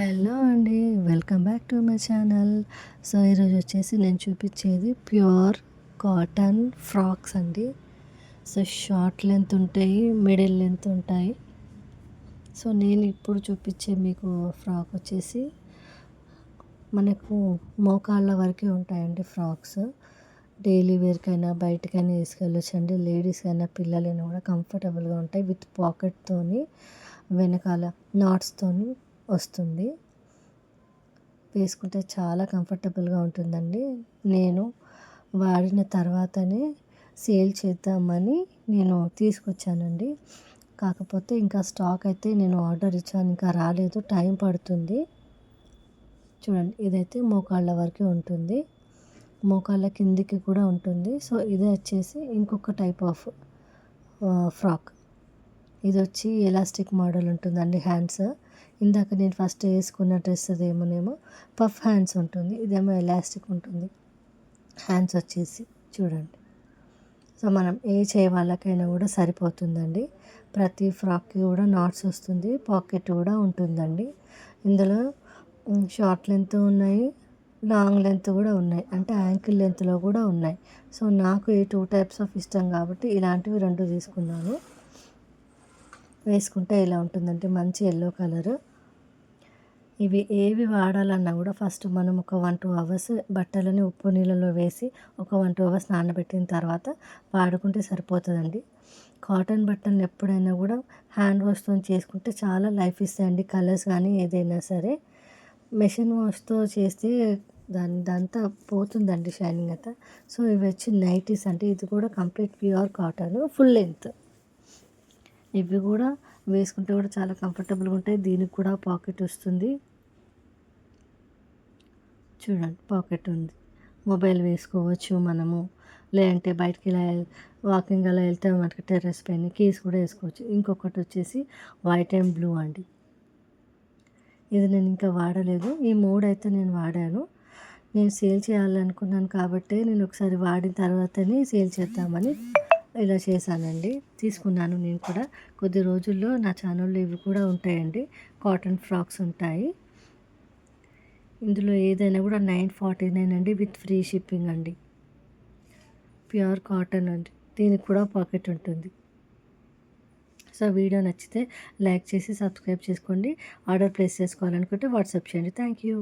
Hello అండి, welcome back to my channel. So ఈరోజు వచ్చేసి నేను చూపించేది ప్యూర్ కాటన్ ఫ్రాక్స్ అండి. సో షార్ట్ లెంత్ ఉంటాయి, మిడిల్ లెంత్ ఉంటాయి. సో నేను ఇప్పుడు చూపించే మీకు ఫ్రాక్ వచ్చేసి మనకు మోకాళ్ళ వరకే ఉంటాయండి ఫ్రాక్స్. డైలీ వేర్కైనా బయటకైనా వేసుకెళ్ళొచ్చండి. లేడీస్ అయినా పిల్లలైనా కూడా కంఫర్టబుల్గా ఉంటాయి. విత్ పాకెట్తోని వెనకాల నాట్స్తోని వస్తుంది. వేసుకుంటే చాలా కంఫర్టబుల్గా ఉంటుందండి. నేను వాడిన తర్వాతనే సేల్ చేద్దామని నేను తీసుకొచ్చానండి. కాకపోతే ఇంకా స్టాక్ అయితే నేను ఆర్డర్ ఇచ్చాను, ఇంకా రాలేదు, టైం పడుతుంది. చూడండి, ఇదైతే మోకాళ్ళ వరకే ఉంటుంది, మోకాళ్ళ కిందికి కూడా ఉంటుంది. సో ఇదే వచ్చేసి ఇంకొక టైప్ ఆఫ్ ఫ్రాక్. ఇది వచ్చి ఎలాస్టిక్ మోడల్ ఉంటుందండి. హ్యాండ్స్ ఇందాక నేను ఫస్ట్ వేసుకున్న డ్రెస్ అదేమోనేమో పఫ్ హ్యాండ్స్ ఉంటుంది, ఇదేమో ఎలాస్టిక్ ఉంటుంది. హ్యాండ్స్ వచ్చేసి చూడండి. సో మనం ఏ చేయ వాళ్ళకైనా కూడా సరిపోతుందండి. ప్రతి ఫ్రాక్కి కూడా నాట్స్ వస్తుంది, పాకెట్ కూడా ఉంటుందండి. ఇందులో షార్ట్ లెంత్ ఉన్నాయి, లాంగ్ లెంత్ కూడా ఉన్నాయి, అంటే యాంకిల్ లెంత్లో కూడా ఉన్నాయి. సో నాకు ఈ 2 టైప్స్ ఆఫ్ ఇష్టం కాబట్టి ఇలాంటివి 2 తీసుకున్నాను. వేసుకుంటే ఇలా ఉంటుందంటే మంచి ఎల్లో కలర్. ఇవి ఏవి వాడాలన్నా కూడా ఫస్ట్ మనం ఒక 1-2 అవర్స్ బట్టలని ఉప్పు నీళ్ళలో వేసి ఒక 1-2 అవర్స్ నానబెట్టిన తర్వాత వాడుకుంటే సరిపోతుందండి. కాటన్ బట్టలను ఎప్పుడైనా కూడా హ్యాండ్ వాష్తో చేసుకుంటే చాలా లైఫ్ ఇస్తాయండి. కలర్స్ కానీ ఏదైనా సరే మెషిన్ వాష్తో చేస్తే దాంతా పోతుందండి షైనింగ్ అంతా. సో ఇవి వచ్చి నైటీస్ అంటే ఇది కూడా complete pure cotton, full length. ఇవి కూడా వేసుకుంటే కూడా చాలా కంఫర్టబుల్గా ఉంటాయి. దీనికి కూడా పాకెట్ వస్తుంది. చూడండి, పాకెట్ ఉంది, మొబైల్ వేసుకోవచ్చు మనము. లేదంటే బయటికి ఇలా వాకింగ్ అలా వెళ్తే మనకి టెర్రస్ పైన కీస్ కూడా వేసుకోవచ్చు. ఇంకొకటి వచ్చేసి వైట్ అండ్ బ్లూ అండి. ఇది నేను ఇంకా వాడలేదు. ఈ 3 అయితే నేను వాడాను. నేను సేల్ చేయాలనుకున్నాను కాబట్టి నేను ఒకసారి వాడిన తర్వాతనే సేల్ చేద్దామని ఇలా చేశానండి. తీసుకున్నాను నేను కూడా. కొద్ది రోజుల్లో నా ఛానల్లో ఇవి కూడా ఉంటాయండి, కాటన్ ఫ్రాక్స్ ఉంటాయి. ఇందులో ఏదైనా కూడా 949 అండి, విత్ ఫ్రీ షిప్పింగ్ అండి. ప్యూర్ కాటన్ అండి, దీనికి కూడా పాకెట్ ఉంటుంది. సో వీడియో నచ్చితే లైక్ చేసి సబ్స్క్రైబ్ చేసుకోండి. ఆర్డర్ ప్లేస్ చేసుకోవాలనుకుంటే వాట్సాప్ చేయండి. Thank you.